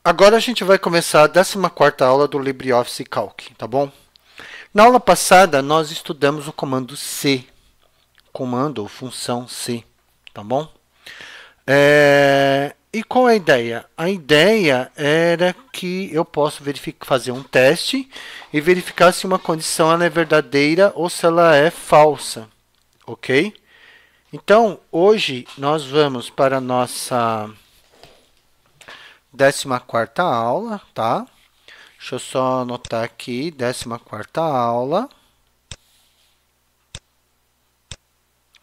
Agora a gente vai começar a 14ª aula do LibreOffice Calc, tá bom? Na aula passada, nós estudamos o comando C, comando ou função C, tá bom? E qual é a ideia? A ideia era que eu posso fazer um teste e verificar se uma condição ela é verdadeira ou se ela é falsa, ok? Então, hoje nós vamos para a nossa 14ª aula, tá? Deixa eu só anotar aqui, 14ª aula.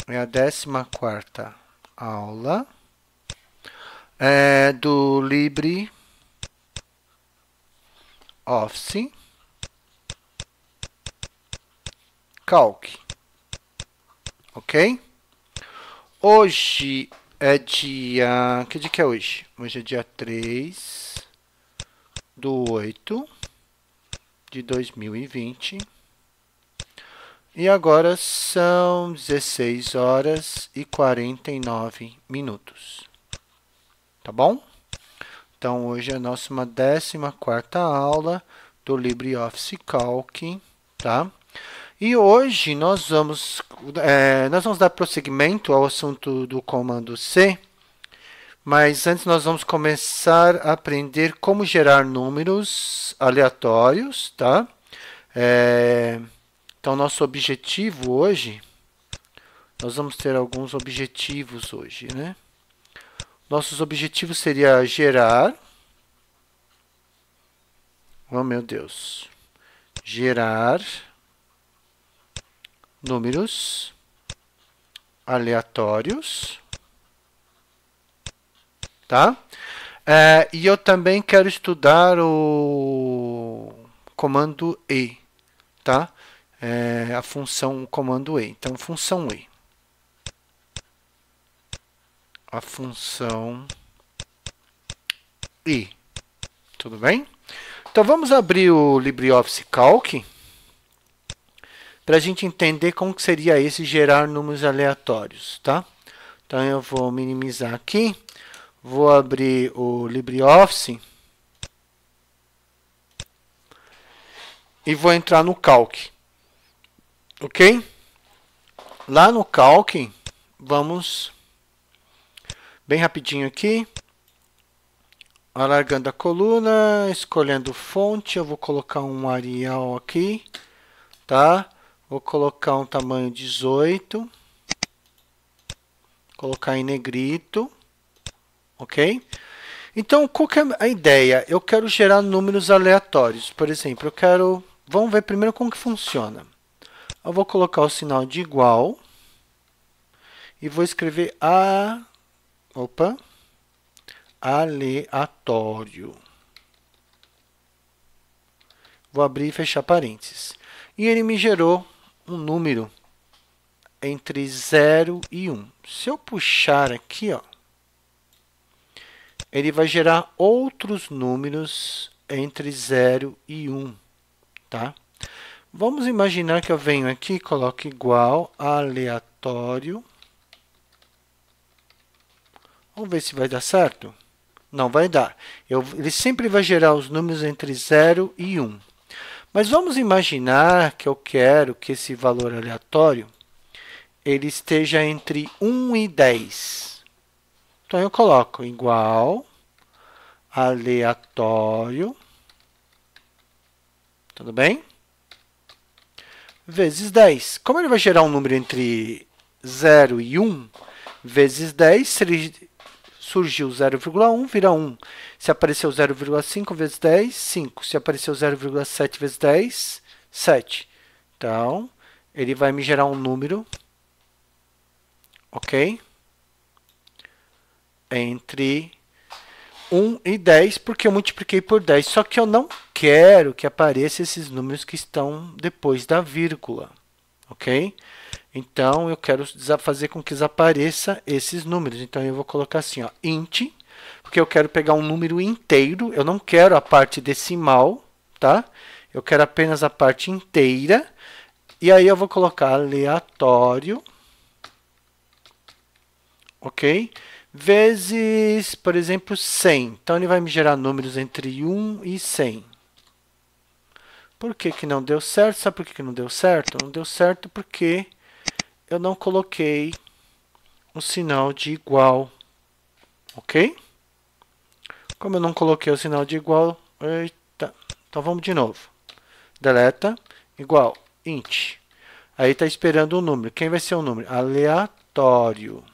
É a 14ª aula do LibreOffice Calc, ok? Hoje é dia... Que dia que é hoje? Hoje é dia 3/8/2020. E agora são 16 horas e 49 minutos. Tá bom? Então, hoje é a nossa 14ª aula do LibreOffice Calc, tá? E hoje nós vamos dar prosseguimento ao assunto do comando C, mas antes nós vamos começar a aprender como gerar números aleatórios, tá? Então, nosso objetivo hoje, nós vamos ter alguns objetivos hoje, né? Nossos objetivos seria gerar, oh meu Deus, gerar números aleatórios, tá? E eu também quero estudar o comando E, tá? A função comando E. Então, função E. A função E. Tudo bem? Então, vamos abrir o LibreOffice Calc para a gente entender como que seria esse gerar números aleatórios, tá? Então, eu vou minimizar aqui. Vou abrir o LibreOffice e vou entrar no Calc, ok? Lá no Calc, vamos bem rapidinho aqui, alargando a coluna, escolhendo fonte, eu vou colocar um Arial aqui, tá? Vou colocar um tamanho 18, colocar em negrito, ok? Então, qual que é a ideia? Eu quero gerar números aleatórios. Por exemplo, vamos ver primeiro como que funciona. Eu vou colocar o sinal de igual e vou escrever aleatório. Vou abrir e fechar parênteses. E ele me gerou um número entre 0 e 1. Se eu puxar aqui, ó, ele vai gerar outros números entre 0 e 1, tá? Vamos imaginar que eu venho aqui e coloco igual aleatório. Vamos ver se vai dar certo. Não vai dar. Ele sempre vai gerar os números entre 0 e 1. Mas vamos imaginar que eu quero que esse valor aleatório ele esteja entre 1 e 10. Então, eu coloco igual aleatório, tudo bem? Vezes 10. Como ele vai gerar um número entre 0 e 1, vezes 10, se ele surgiu 0,1, vira 1. Se apareceu 0,5 vezes 10, 5. Se apareceu 0,7 vezes 10, 7. Então, ele vai me gerar um número, ok? Entre 1 e 10, porque eu multipliquei por 10. Só que eu não quero que apareçam esses números que estão depois da vírgula, ok? Então, eu quero fazer com que desapareça esses números. Então, eu vou colocar assim, ó, int, porque eu quero pegar um número inteiro. Eu não quero a parte decimal, tá? Eu quero apenas a parte inteira. E aí, eu vou colocar aleatório, ok? vezes, por exemplo, 100. Então, ele vai me gerar números entre 1 e 100. Por que que não deu certo? Sabe por que que não deu certo? Não deu certo porque eu não coloquei o sinal de igual, ok? Como eu não coloquei o sinal de igual, eita, então vamos de novo. Deleta, igual, int. Aí está esperando um número. Quem vai ser o número? Aleatório.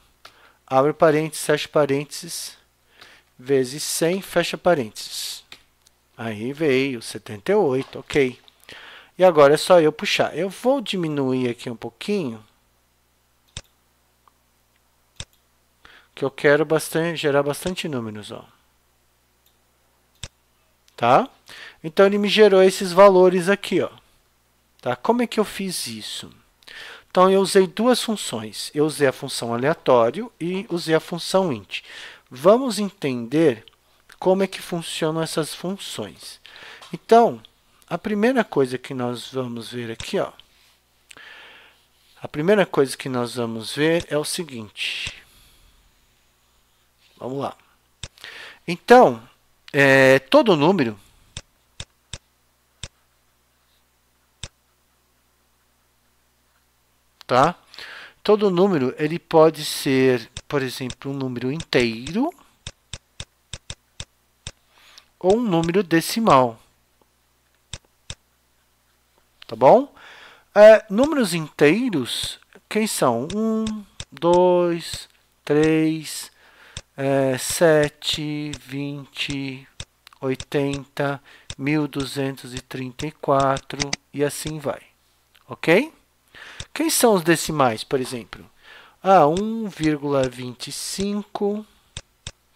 Abre parênteses, fecha parênteses, vezes 100, fecha parênteses. Aí veio 78, ok. E agora é só eu puxar. Eu vou diminuir aqui um pouquinho, que eu quero gerar bastante números, ó. Tá? Então, ele me gerou esses valores aqui, ó. Tá? Como é que eu fiz isso? Então, eu usei duas funções. Eu usei a função aleatório e usei a função int. Vamos entender como é que funcionam essas funções. Então, a primeira coisa que nós vamos ver aqui, ó. A primeira coisa que nós vamos ver é o seguinte. Vamos lá. Então, todo número tá? Todo número ele pode ser, por exemplo, um número inteiro ou um número decimal. Tá bom? Números inteiros, quem são? 1, 2, 3, 7, 20, 80, 1234 e assim vai. Ok? Quem são os decimais, por exemplo? 1,25,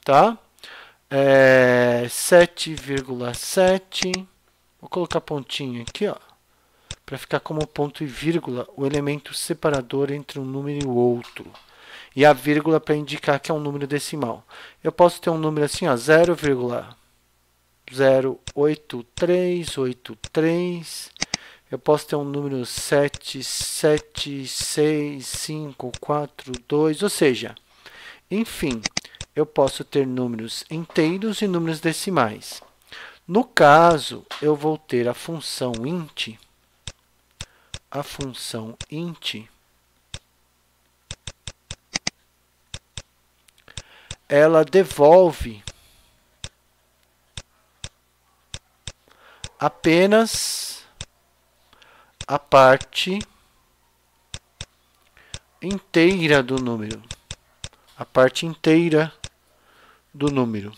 tá? 7,7. Vou colocar pontinho aqui, ó, para ficar como ponto e vírgula o elemento separador entre um número e o outro. E a vírgula para indicar que é um número decimal. Eu posso ter um número assim, ó, 0,08383. Eu posso ter um número 7766542, ou seja, enfim, eu posso ter números inteiros e números decimais. No caso, eu vou ter a função int. A função int, ela devolve apenas a parte inteira do número. A parte inteira do número.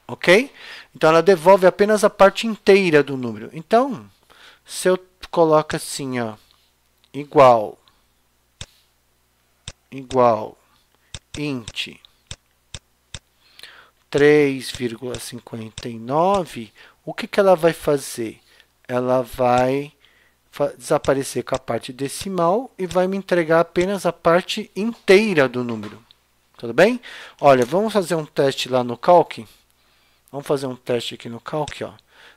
Ok? Então, ela devolve apenas a parte inteira do número. Então, se eu coloco assim, ó, igual int 3,59, o que que ela vai fazer? Ela vai desaparecer com a parte decimal e vai me entregar apenas a parte inteira do número. Tudo bem? Olha, vamos fazer um teste lá no Calc. Vamos fazer um teste aqui no Calc, ó.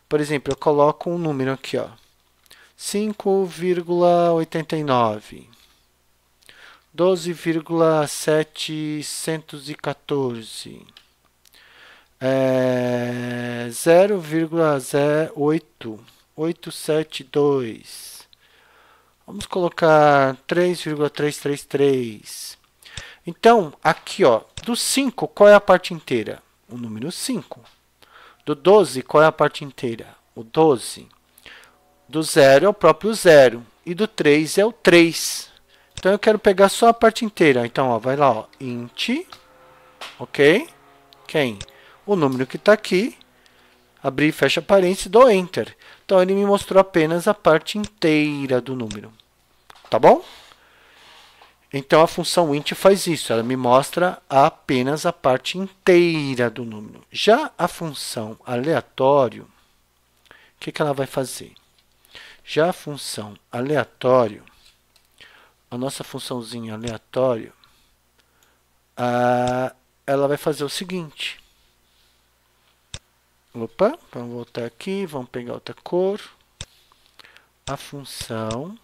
Por exemplo, eu coloco um número aqui, ó, 5,89, 12,714, 0,0872. Vamos colocar 3,333. Então, aqui, ó, do 5, qual é a parte inteira? O número 5. Do 12, qual é a parte inteira? O 12. Do 0 é o próprio 0. E do 3 é o 3. Então, eu quero pegar só a parte inteira. Então, ó, vai lá, ó, int, ok? Quem? O número que está aqui. Abrir e fecha parênteses, dou Enter. Então, ele me mostrou apenas a parte inteira do número. Tá bom? Então, a função int faz isso. Ela me mostra apenas a parte inteira do número. Já a função aleatório, o que ela vai fazer? Já a função aleatório, a nossa funçãozinha aleatório, ela vai fazer o seguinte. Opa, vamos voltar aqui, vamos pegar outra cor. A função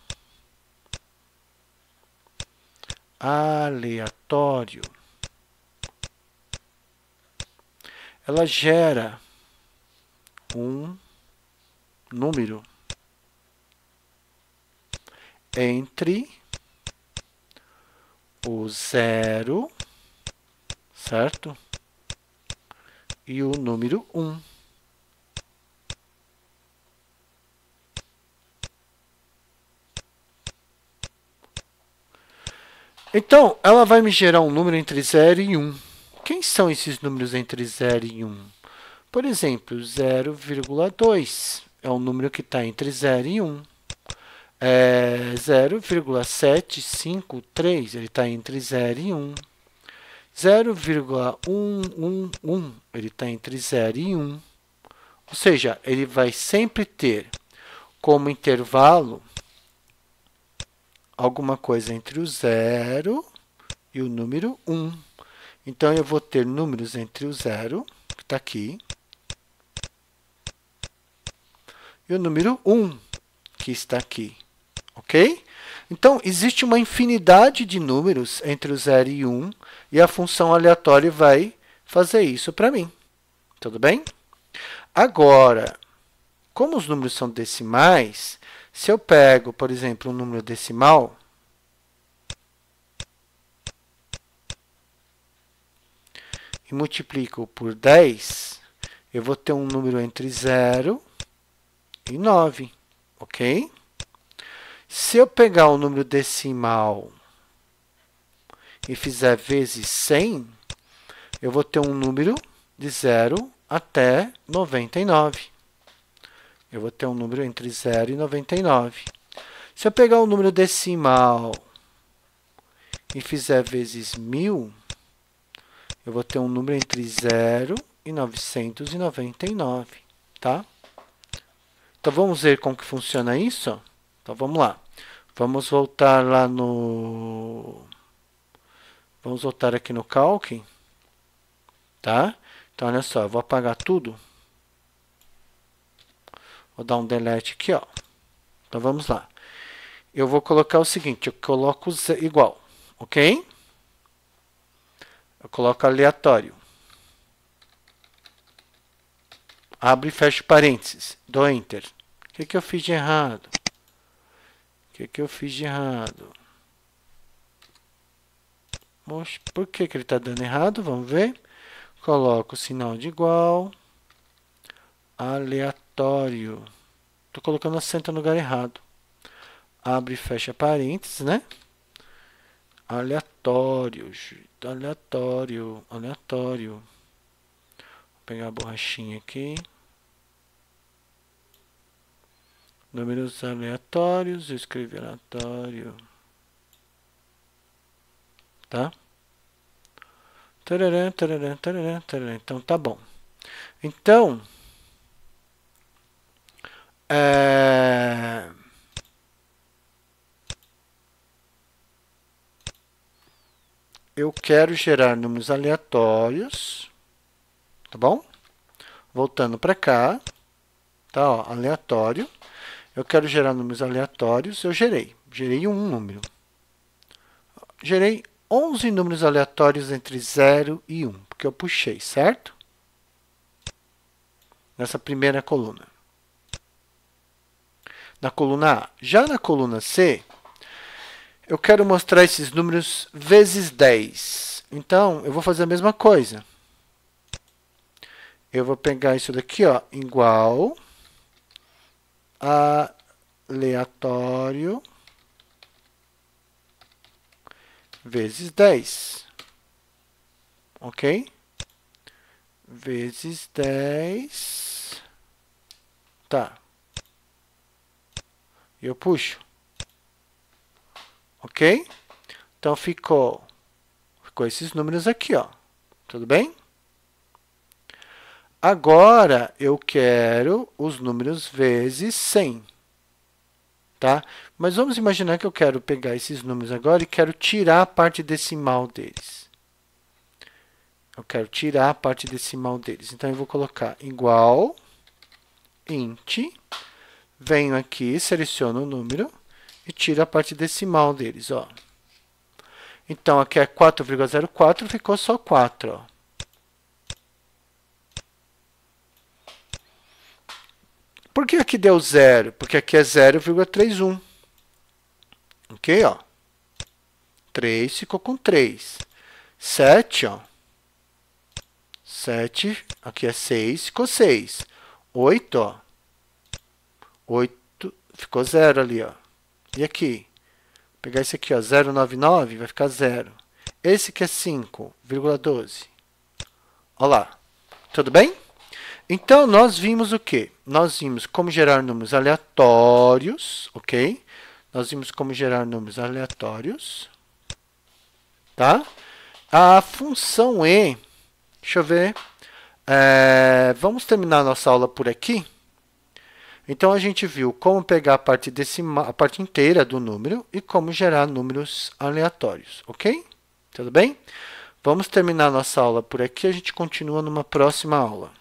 aleatório, ela gera um número entre o 0, certo? E o número 1. Então, ela vai me gerar um número entre 0 e 1. Quem são esses números entre 0 e 1? Por exemplo, 0,2 é um número que está entre 0 e 1. 0,753, ele está entre 0 e 1. 0,111, ele está entre 0 e 1. Ou seja, ele vai sempre ter como intervalo alguma coisa entre o 0 e o número 1. Então, eu vou ter números entre o 0, que está aqui, e o número 1, que está aqui. Ok? Então, existe uma infinidade de números entre o 0 e 1, e a função aleatória vai fazer isso para mim. Tudo bem? Agora, como os números são decimais, se eu pego, por exemplo, um número decimal, e multiplico por 10, eu vou ter um número entre 0 e 9, ok? Se eu pegar o número decimal e fizer vezes 100, eu vou ter um número de 0 até 99. Eu vou ter um número entre 0 e 99. Se eu pegar o número decimal e fizer vezes 1000, eu vou ter um número entre 0 e 999, tá? Então, vamos ver como que funciona isso? Então, vamos lá. Vamos voltar lá no... Vamos voltar aqui no Calc, tá? Então, olha só, eu vou apagar tudo. Vou dar um delete aqui, ó. Então, vamos lá. Eu vou colocar o seguinte, eu coloco igual, ok? Eu coloco aleatório. Abre e fecha parênteses. Dou Enter. O que eu fiz de errado? O que eu fiz de errado? Poxa, por que ele está dando errado? Vamos ver. Coloco o sinal de igual. Aleatório. Estou colocando acento no lugar errado. Abre e fecha parênteses, né? Aleatório. Aleatório. Aleatório. Vou pegar a borrachinha aqui. Números aleatórios. Eu escrevi aleatório. Tá? Tararã, tararã, tararã, tararã. Então, tá bom. Então, eu quero gerar números aleatórios, tá bom? Voltando para cá, tá? Ó, aleatório. Eu quero gerar números aleatórios, eu gerei um número. Gerei 11 números aleatórios entre 0 e 1, porque eu puxei, certo? Nessa primeira coluna. Na coluna A. Já na coluna C, eu quero mostrar esses números vezes 10. Então, eu vou fazer a mesma coisa. Eu vou pegar isso daqui, ó, igual aleatório vezes 10. Ok? Vezes 10. Tá. E eu puxo. Ok? Então, ficou esses números aqui, ó. Tudo bem? Agora, eu quero os números vezes 100. Tá? Mas vamos imaginar que eu quero pegar esses números agora e quero tirar a parte decimal deles. Eu quero tirar a parte decimal deles. Então, eu vou colocar igual int. Venho aqui, seleciono o número e tiro a parte decimal deles. Ó. Então, aqui é 4,04, ficou só 4. Ó. Por que aqui deu 0? Porque aqui é 0,31. Ok, ó. 3 ficou com 3. 7, ó. 7, aqui é 6, ficou 6. 8, ó. 8, ficou 0 ali, ó. E aqui? Vou pegar esse aqui, ó, 0,99, vai ficar 0. Esse que é 5,12. Olha lá. Tudo bem? Então, nós vimos o quê? Nós vimos como gerar números aleatórios, ok? Nós vimos como gerar números aleatórios, tá? A função E, deixa eu ver, vamos terminar a nossa aula por aqui. Então, a gente viu como pegar a parte decimal, a parte inteira do número e como gerar números aleatórios, ok? Tudo bem? Vamos terminar a nossa aula por aqui, a gente continua numa próxima aula.